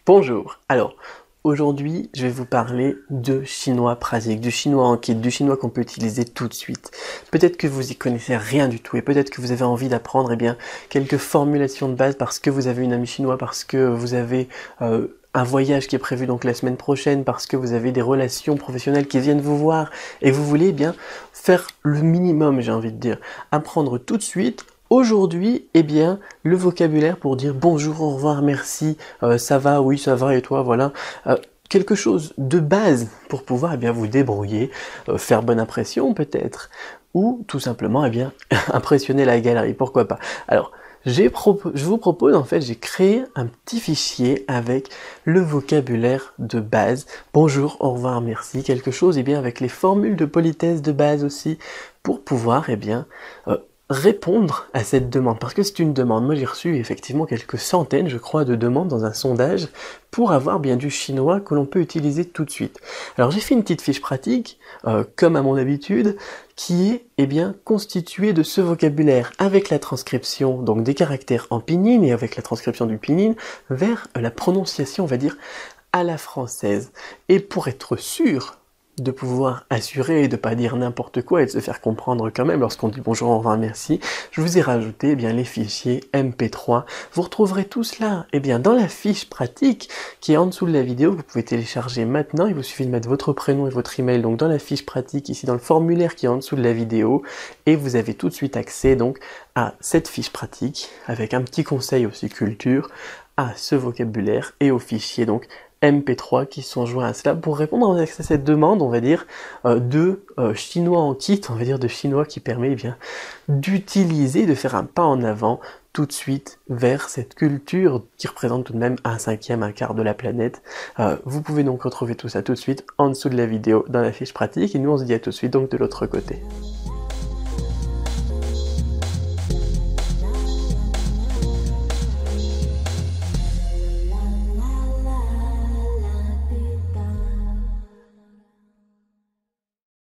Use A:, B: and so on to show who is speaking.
A: Bonjour, alors aujourd'hui je vais vous parler de chinois pratique, du chinois en kit, du chinois qu'on peut utiliser tout de suite. Peut-être que vous y connaissez rien du tout et peut-être que vous avez envie d'apprendre quelques formulations de base parce que vous avez une amie chinoise, parce que vous avez un voyage qui est prévu donc la semaine prochaine, parce que vous avez des relations professionnelles qui viennent vous voir et vous voulez faire le minimum, j'ai envie de dire, apprendre tout de suite. Aujourd'hui, le vocabulaire pour dire bonjour, au revoir, merci, ça va, oui, ça va, et toi, voilà. Quelque chose de base pour pouvoir vous débrouiller, faire bonne impression peut-être, ou tout simplement impressionner la galerie, pourquoi pas. Alors, je vous propose, en fait, j'ai créé un petit fichier avec le vocabulaire de base. Bonjour, au revoir, merci, quelque chose avec les formules de politesse de base aussi, pour pouvoir répondre à cette demande, parce que c'est une demande. Moi j'ai reçu effectivement quelques centaines, je crois, de demandes dans un sondage pour avoir bien du chinois que l'on peut utiliser tout de suite. Alors j'ai fait une petite fiche pratique, comme à mon habitude, qui est constituée de ce vocabulaire avec la transcription donc des caractères en pinyin et avec la transcription du pinyin vers la prononciation, on va dire, à la française. Et pour être sûr de pouvoir assurer et de pas dire n'importe quoi et de se faire comprendre quand même lorsqu'on dit bonjour, au revoir, merci, je vous ai rajouté les fichiers MP3. Vous retrouverez tout cela dans la fiche pratique qui est en dessous de la vidéo. Vous pouvez télécharger maintenant, il vous suffit de mettre votre prénom et votre email donc dans la fiche pratique, ici dans le formulaire qui est en dessous de la vidéo, et vous avez tout de suite accès donc à cette fiche pratique avec un petit conseil aussi culture, à ce vocabulaire et aux fichiers donc MP3 qui sont joints à cela pour répondre à cette demande, on va dire, de chinois en kit, on va dire de chinois qui permet d'utiliser, de faire un pas en avant tout de suite vers cette culture qui représente tout de même un cinquième, un quart de la planète. Vous pouvez donc retrouver tout ça tout de suite en dessous de la vidéo dans la fiche pratique et nous on se dit à tout de suite donc de l'autre côté.